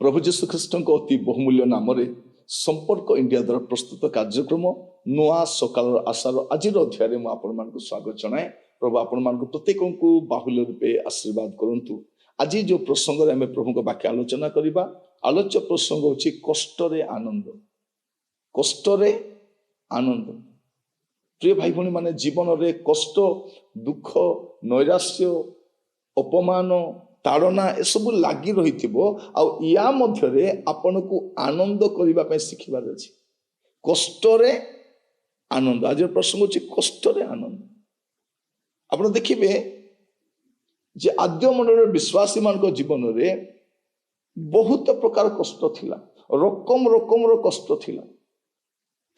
प्रभु जीशु ख्रीष्ट अति बहुमूल्य नाम संपर्क इंडिया द्वारा प्रस्तुत कार्यक्रम नुआ सकाल आशार आज अध्याय में आपण स्वागत जनाए। प्रभु आपण प्रत्येक को बाहुल्य रूपे आशीर्वाद करंतु। आज जो प्रसंग आम प्रभु वाक्य आलोचना करवा आलोच्य प्रसंग होची कष्टरे आनंद। कष्टरे आनंद प्रिय भाई भौणी माने जीवन रे कष्ट दुख नैराश्य अपमान ताड़ना एसबू लगी रही या मध्य आपण को आनंद करने शिखबार अच्छे। कष्टरे आनंद आज प्रसंग होची कष्टरे आनंद। आप देखिए जे आद्य मंडल विश्वासी मान जीवन रे बहुत प्रकार कष्ट थिला, रकम रकम कष्ट थिला,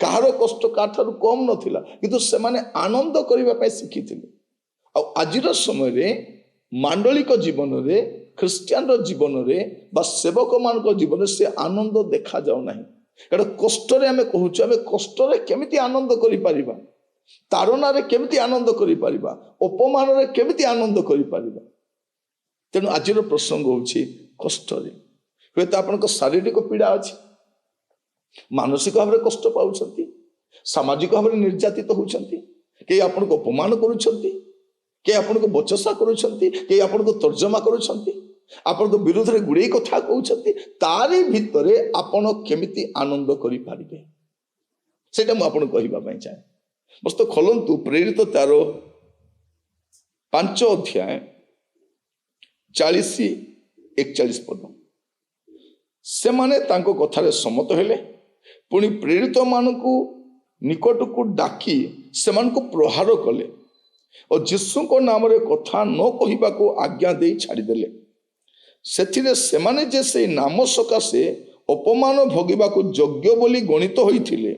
कहार कष्ट काठार कम नथिला, किंतु से माने आनंद करने शिखी थे। आज समय रे मांडलिक जीवन रे ख्रिस्टियन जीवन रे बा सेवक मान जीवन से आनंद देखा जाऊ नहीं। कारण कष्ट आम कहूँ आम कष्ट केमिति आनंद करि परिबा, ताड़ना रे केमिति आनंद करि परिबा, अपमान रे केमिति आनंद करि परिबा। तेणु आज प्रसंग होछि कष्ट रे। हे तो आपन को शारीरिक पीड़ा अछि, मानसिक भाव में कष्ट पाउछंती, सामाजिक भाव में निर्यातित होउछंती, के आपन को अपमान करूछंती, के आपन को बचसा करूछंती, के आपन को तर्जमा करूछंती, आपन को विरोध रे गुड़े कथा कहउछंती, तारी भितरे आपन केमिति आनंद करि पारिबे सेटा मु आपन कहिबा पई चाहे। मस्त खोलंतु प्रेरित 5 अध्याय 40-41 पद। से माने तांको कथारे सम्मत हेले, पुणी प्रेरित मानकु निकट को डाकी से मानकु प्रहार कले और यीशु को नाम रे कथा न कहिबा को आज्ञा दे छाड़ीदेले। सेथिरे सेमाने जे से नाम सकाशे अपमान भोगिबा को योग्य बोली गणित होइथिले,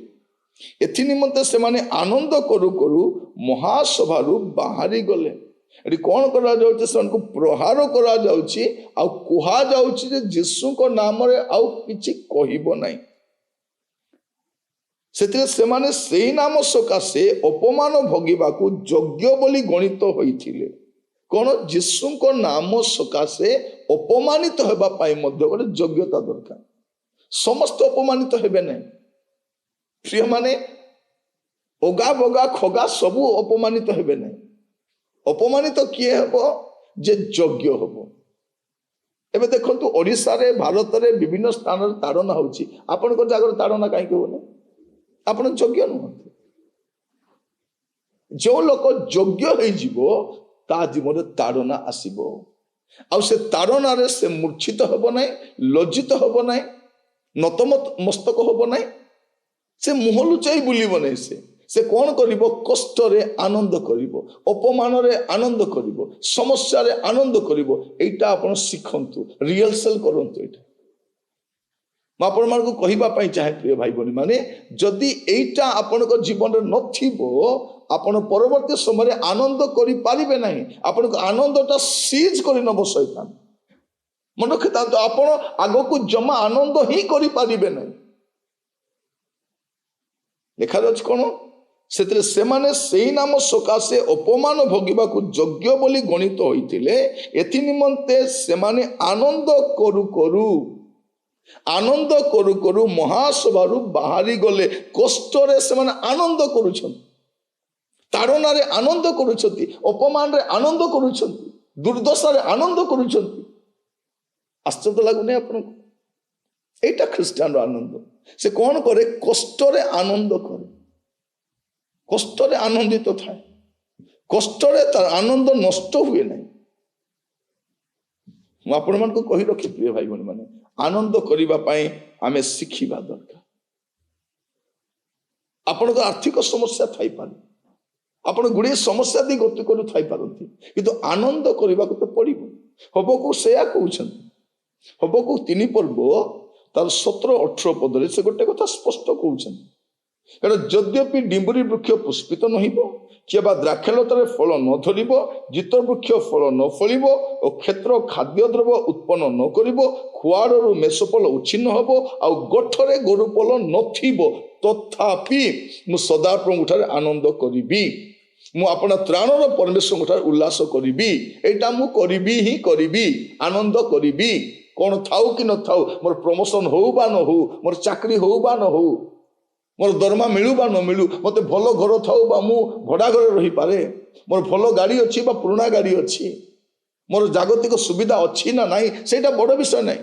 एथि निमंते सेमाने आनंद करू करू महासभारू बाहरी गले। एटी कोन करा जाउछि, सेमानकु प्रहार करा जाउछि आ कुहा जाउछि जे यीशु को नाम रे आउ किछि कहिबो नाही। सेथिरे सेमाने सेही नाम सकाशे अपमान भोगिबाकू योग्य बोली गणित होइथिले। कोन यीशु को नाम सकाशे अपमानित हेबा पाई मध्य गोटे योग्यता दरकार। समस्त अपमानित हेबे नहीं प्रिय माने, ओगा बगा खगा सबू अपमानित हेबे नहीं। अपमानित किए हेबो जे योग्य हेबो। एबे देखंतु ओडिसा रे भारत रे विभिन्न स्थान रे ताड़ना होउची, आपन को जागर ताड़ना काहे होने? आपण योग्य नुहंती। जो लोक योग्य हो जीवो ता जीवन रे ताड़ना आसीबो, आ से ताड़ना रे से मूर्छित होबो नाही, लज्जित होबो नाही, नतमत मस्तक होबो नाही, से मुह लुचाई बुलिबो नाही। से कौन करिबो? कष्ट रे आनंद करिबो, अपमान रे आनंद करिबो, समस्या रे आनंद करिबो। एटा आपण सिखंतु, रिहर्सल करंतु। एटा आपण मान को कहिबा पई चाहे प्रिय भाई बनी माने, जदि एटा आपण को जीवन रे नथिबो, आपण परवर्ती समय रे आनंद करि पारिबे नाही। आपण को आनंदटा सीज करि नबो शैतान। मन रखता तो आपण आगो को जमा आनंद ही करि पारिबे नाही। देखा जाछ कोन सेतरे सेमाने सेही नाम सकाशे अपमान भोगिबा को योग्य बोली गणित होइतिले, एथि निमंते सेमाने आनंद करू करू महासभारू बाहरी गले। कष्टरे सेमाने आनंद करूछन, ताड़ना रे आनंद करूछंती, अपमान रे आनंद करूछंती, दुर्दशा रे आनंद करूछंती। आश्चर्य लागुने आपन को? एटा ख्रिस्टियन आनंद। से कौन करे? कष्टरे आनंद करे, कष्टरे आनंदित थाए, କଷ୍ଟରେ ତାର ଆନନ୍ଦ ନଷ୍ଟ ହୁଏ ନାହିଁ। ମୁଁ ଆପଣମାନଙ୍କୁ କହି ରଖି ପ୍ରିୟ ଭାଇ ଭଉଣୀ ମାନେ, ଆନନ୍ଦ କରିବା ପାଇଁ ଆମେ ଶିଖିବା ଦରକାର। ଆପଣଙ୍କ ଆର୍ଥିକ ସମସ୍ୟା ଥାଇପାରେ, ଆପଣ ଗୁଡ଼ିଏ ସମସ୍ୟା ଦେଇ ଗତି କରୁଥାଇପାରନ୍ତି, କିନ୍ତୁ ଆନନ୍ଦ କରିବାକୁ ତ ପଡ଼ିବ। ହବକୁ ସେୟା କହୁଛନ୍ତି। ହବକୁ 3 ପର୍ବ ତାର 17-18 ପଦରେ ସେ ଗୋଟେ କଥା ସ୍ପଷ୍ଟ କହୁଛନ୍ତି। କାରଣ ଯଦ୍ୟପି ଡିମ୍ବୁରି ବୃକ୍ଷ ପୁଷ୍ପିତ ନହିବ, କିମ୍ବା ଦ୍ରାକ୍ଷଲତାରେ ଫଳ ନ ଧରିବ, ଜିତ ବୃକ୍ଷ ଫଳ ନ ଫଳିବ ଓ କ୍ଷେତ୍ର ଖାଦ୍ୟଦ୍ରବ୍ୟ ଉତ୍ପନ୍ନ ନ କରିବ, ଖୁଆଡ଼ରୁ ମେଷପଲ ଉଚ୍ଛିନ୍ନ ହେବ, ଆଉ ଗୋଠରେ ଗୋରୁପଲ ନଥିବ, ତଥାପି ମୁଁ ସଦାପ୍ରଭୁଠାରେ ଆନନ୍ଦ କରିବି। ମୁଁ ଆପଣ ତ୍ରାଣର ପରମେଶ୍ୱରଙ୍କ ଠାରେ ଉଲ୍ଲାସ କରିବି। ଏଇଟା ମୁଁ କରିବି ହିଁ କରିବି, ଆନନ୍ଦ କରିବି। କ'ଣ ଥାଉ କି ନଥାଉ, ମୋର ପ୍ରମୋସନ ହଉ ବା ନ ହଉ, ମୋର ଚାକିରି ହଉ ବା ନ ହଉ, ମୋର ଦରମା ମିଳୁ ବା ନ ମିଳୁ, ମୋତେ ଭଲ ଘର ଥାଉ ବା ମୁଁ ଭଡ଼ା ଘରେ ରହିପାରେ, ମୋର ଭଲ ଗାଡ଼ି ଅଛି ବା ପୁରୁଣା ଗାଡ଼ି ଅଛି, ମୋର ଜାଗତିକ ସୁବିଧା ଅଛି ନା ନାହିଁ ସେଇଟା ବଡ଼ ବିଷୟ ନାହିଁ।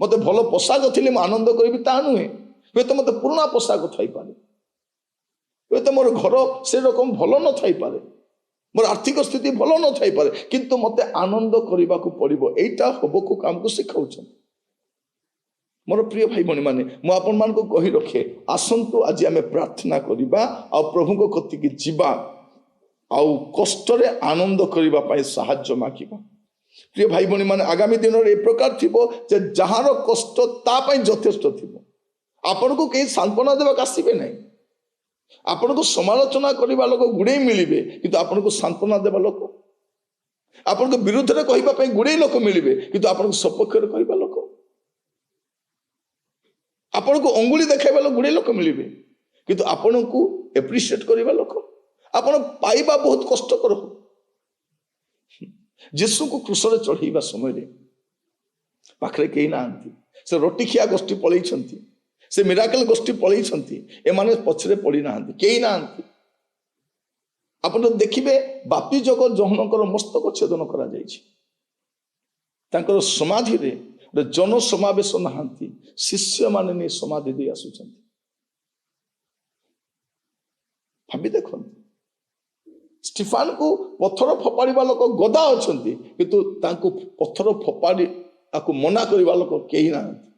ମୋତେ ଭଲ ପୋଷାକ ଥିଲେ ମୁଁ ଆନନ୍ଦ କରିବି ତା ନୁହେଁ। ହୁଏତ ମୋତେ ପୁରୁଣା ପୋଷାକ ଥାଇପାରେ, ହୁଏତ ମୋର ଘର ସେରକମ ଭଲ ନଥାଇପାରେ, ମୋର ଆର୍ଥିକ ସ୍ଥିତି ଭଲ ନଥାଇପାରେ, କିନ୍ତୁ ମୋତେ ଆନନ୍ଦ କରିବାକୁ ପଡ଼ିବ। ଏଇଟା ହବକୁ କାମକୁ ଶିଖାଉଛନ୍ତି। ମୋର ପ୍ରିୟ ଭାଇ ଭଉଣୀ ମାନେ, ମୁଁ ଆପଣମାନଙ୍କୁ କହି ରଖେ, ଆସନ୍ତୁ ଆଜି ଆମେ ପ୍ରାର୍ଥନା କରିବା ଆଉ ପ୍ରଭୁଙ୍କ କତିକି ଯିବା ଆଉ କଷ୍ଟରେ ଆନନ୍ଦ କରିବା ପାଇଁ ସାହାଯ୍ୟ ମାଗିବା। ପ୍ରିୟ ଭାଇ ଭଉଣୀ ମାନେ, ଆଗାମୀ ଦିନରେ ଏ ପ୍ରକାର ଥିବ ଯେ ଯାହାର କଷ୍ଟ ତା ପାଇଁ ଯଥେଷ୍ଟ ଥିବ। ଆପଣଙ୍କୁ କେହି ସାନ୍ତ୍ୱନା ଦେବାକୁ ଆସିବେ ନାହିଁ। ଆପଣଙ୍କୁ ସମାଲୋଚନା କରିବା ଲୋକ ଗୁଡ଼େ ମିଳିବେ, କିନ୍ତୁ ଆପଣଙ୍କୁ ସାନ୍ତ୍ୱନା ଦେବା ଲୋକ, ଆପଣଙ୍କ ବିରୁଦ୍ଧରେ କହିବା ପାଇଁ ଗୁଡ଼େ ଲୋକ ମିଳିବେ, କିନ୍ତୁ ଆପଣଙ୍କ ସପକ୍ଷରେ କହିବା ଲୋକ, ଆପଣଙ୍କୁ ଅଙ୍ଗୁଳି ଦେଖାଇବା ଲୋକ ଗୁଡ଼େ ଲୋକ ମିଳିବେ, କିନ୍ତୁ ଆପଣଙ୍କୁ ଏପ୍ରିସିଏଟ କରିବା ଲୋକ, ଆପଣ ପାଇବା ବହୁତ କଷ୍ଟକର। ଯୀଶୁଙ୍କୁ କ୍ରୁଶରେ ଚଢ଼େଇବା ସମୟରେ ପାଖରେ କେହି ନାହାନ୍ତି। ସେ ରୋଟିଖିଆ ଗୋଷ୍ଠୀ ପଳେଇଛନ୍ତି, ସେ ମିରାକଲ ଗୋଷ୍ଠୀ ପଳେଇଛନ୍ତି, ଏମାନେ ପଛରେ ପଡ଼ିନାହାନ୍ତି, କେହି ନାହାନ୍ତି। ଆପଣ ଦେଖିବେ ବାପି ଜଗ ଜହନଙ୍କର ମସ୍ତକ ଛେଦନ କରାଯାଇଛି। ତାଙ୍କର ସମାଧିରେ ଜନସମାବେଶ ନାହାନ୍ତି, ଶିଷ୍ୟମାନେ ନେଇ ସମାଧି ଦେଇ ଆସୁଛନ୍ତି। ଭାବି ଦେଖନ୍ତୁ, ଷ୍ଟିଫାନକୁ ପଥର ଫୋପାଡ଼ିବା ଲୋକ ଗଦା ଅଛନ୍ତି, କିନ୍ତୁ ତାଙ୍କୁ ପଥର ଫୋପାଡ଼ି ତାକୁ ମନା କରିବା ଲୋକ କେହି ନାହାନ୍ତି।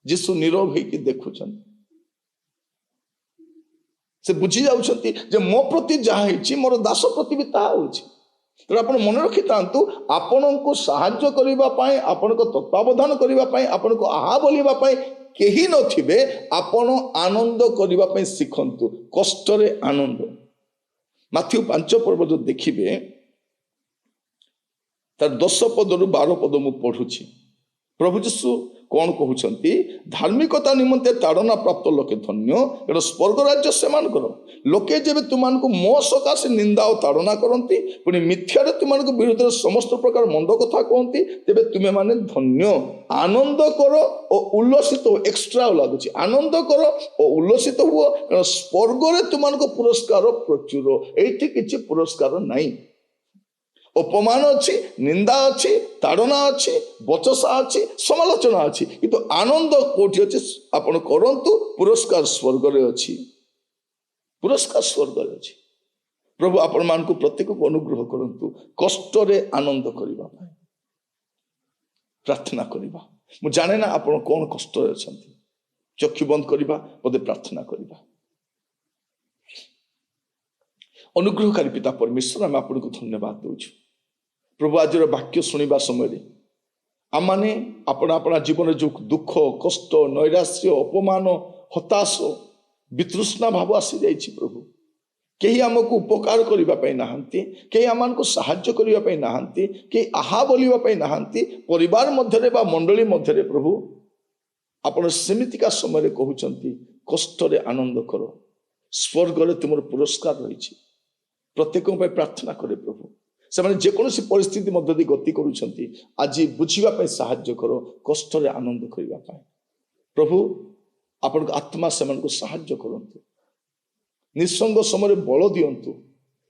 ଯୀଶୁ ନୀରବ ହେଇକି ଦେଖୁଛନ୍ତି। ସେ ବୁଝି ଯାଉଛନ୍ତି ଯେ ମୋ ପ୍ରତି ଯାହା ହେଇଛି ମୋର ଦାସ ପ୍ରତି ବି ତାହା ହେଉଛି। ତେଣୁ ଆପଣ ମନେ ରଖିଥାନ୍ତୁ, ଆପଣଙ୍କୁ ସାହାଯ୍ୟ କରିବା ପାଇଁ, ଆପଣଙ୍କ ତତ୍ତ୍ୱାବଧାନ କରିବା ପାଇଁ, ଆପଣଙ୍କୁ ଆହା ବୋଲିବା ପାଇଁ କେହି ନଥିବେ। ଆପଣ ଆନନ୍ଦ କରିବା ପାଇଁ ଶିଖନ୍ତୁ, କଷ୍ଟରେ ଆନନ୍ଦ। ମାଥ୍ୟୁ 5 ପର୍ବ ଯଦି ଦେଖିବେ, ତାର 10 ପଦରୁ 12 ପଦ ମୁଁ ପଢୁଛି। ପ୍ରଭୁ ଯୀଶୁ କ'ଣ କହୁଛନ୍ତି? ଧାର୍ମିକତା ନିମନ୍ତେ ତାଡ଼ନା ପ୍ରାପ୍ତ ଲୋକେ ଧନ୍ୟ, ଏଟା ସ୍ୱର୍ଗ ରାଜ୍ୟ ସେମାନଙ୍କର। ଲୋକେ ଯେବେ ତୁମମାନଙ୍କୁ ମୋ ସକାଶେ ନିନ୍ଦା ଓ ତାଡ଼ନା କରନ୍ତି, ପୁଣି ମିଥ୍ୟାରେ ତୁମମାନଙ୍କ ବିରୁଦ୍ଧରେ ସମସ୍ତ ପ୍ରକାର ମନ୍ଦ କଥା କୁହନ୍ତି, ତେବେ ତୁମେମାନେ ଧନ୍ୟ। ଆନନ୍ଦ କର ଓ ଉଲ୍ଲସିତ ହୁଅ। ଏକ୍ସଟ୍ରା ଲାଗୁଛି, ଆନନ୍ଦ କର ଓ ଉଲ୍ଲସିତ ହୁଅ, କାରଣ ସ୍ୱର୍ଗରେ ତୁମମାନଙ୍କ ପୁରସ୍କାର ପ୍ରଚୁର। ଏଇଠି କିଛି ପୁରସ୍କାର ନାହିଁ। ଅପମାନ ଅଛି, ନିନ୍ଦା ଅଛି, ତାଡ଼ନା ଅଛି, ବଚସା ଅଛି, ସମାଲୋଚନା ଅଛି, କିନ୍ତୁ ଆନନ୍ଦ କୋଉଠି ଅଛି? ଆପଣ କରନ୍ତୁ, ପୁରସ୍କାର ସ୍ୱର୍ଗରେ ଅଛି। ପୁରସ୍କାର ସ୍ୱର୍ଗରେ ଅଛି। ପ୍ରଭୁ ଆପଣମାନଙ୍କୁ ପ୍ରତ୍ୟେକକୁ ଅନୁଗ୍ରହ କରନ୍ତୁ କଷ୍ଟରେ ଆନନ୍ଦ କରିବା ପାଇଁ। ପ୍ରାର୍ଥନା କରିବା। ମୁଁ ଜାଣେ ନା ଆପଣ କ'ଣ କଷ୍ଟରେ ଅଛନ୍ତି। ଚକ୍ଷୁ ବନ୍ଦ କରିବା, ବୋଧେ ପ୍ରାର୍ଥନା କରିବା। ଅନୁଗ୍ରହକାରୀ ପିତା ପରମେଶ୍ୱର, ଆମେ ଆପଣଙ୍କୁ ଧନ୍ୟବାଦ ଦେଉଛୁ। ପ୍ରଭୁ, ଆଜିର ବାକ୍ୟ ଶୁଣିବା ସମୟରେ ଆମମାନେ ଆପଣା ଜୀବନରେ ଯେଉଁ ଦୁଃଖ, କଷ୍ଟ, ନୈରାଶ୍ୟ, ଅପମାନ, ହତାଶ, ବିତୃଷ୍ଣା ଭାବ ଆସିଯାଇଛି, ପ୍ରଭୁ କେହି ଆମକୁ ଉପକାର କରିବା ପାଇଁ ନାହାନ୍ତି, କେହି ଆମମାନଙ୍କୁ ସାହାଯ୍ୟ କରିବା ପାଇଁ ନାହାନ୍ତି, କେହି ଆହା ବୋଲିବା ପାଇଁ ନାହାନ୍ତି। ପରିବାର ମଧ୍ୟରେ ବା ମଣ୍ଡଳୀ ମଧ୍ୟରେ ପ୍ରଭୁ ଆପଣ ସେମିତିକା ସମୟରେ କହୁଛନ୍ତି କଷ୍ଟରେ ଆନନ୍ଦ କର, ସ୍ୱର୍ଗରେ ତୁମର ପୁରସ୍କାର ରହିଛି। ପ୍ରତ୍ୟେକଙ୍କ ପାଇଁ ପ୍ରାର୍ଥନା କରେ ପ୍ରଭୁ, ସେମାନେ ଯେକୌଣସି ପରିସ୍ଥିତି ମଧ୍ୟ ଦେଇ ଗତି କରୁଛନ୍ତି, ଆଜି ବୁଝିବା ପାଇଁ ସାହାଯ୍ୟ କର, କଷ୍ଟରେ ଆନନ୍ଦ କରିବା ପାଇଁ। ପ୍ରଭୁ, ଆପଣଙ୍କ ଆତ୍ମା ସେମାନଙ୍କୁ ସାହାଯ୍ୟ କରନ୍ତୁ। ନିଃସଙ୍ଗ ସମୟରେ ବଳ ଦିଅନ୍ତୁ,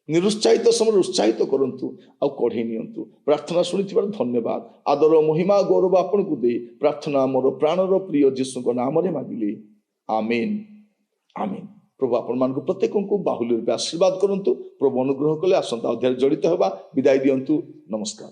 ନିରୁତ୍ସାହିତ ସମୟରେ ଉତ୍ସାହିତ କରନ୍ତୁ, ଆଉ କଢ଼େଇ ନିଅନ୍ତୁ। ପ୍ରାର୍ଥନା ଶୁଣିଥିବାର ଧନ୍ୟବାଦ। ଆଦର, ମହିମା, ଗୌରବ ଆପଣଙ୍କୁ ଦେଇ ପ୍ରାର୍ଥନା ମୋର ପ୍ରାଣର ପ୍ରିୟ ଯୀଶୁଙ୍କ ନାମରେ ମାଗିଲି, ଆମେନ୍, ଆମେନ୍। प्रभु आपण प्रत्येक को बाहुल्य रूपे आशीर्वाद करंतु प्रभु अनुग्रह कले आसंता अध्याय जड़ित होगा विदाय दियंतु नमस्कार।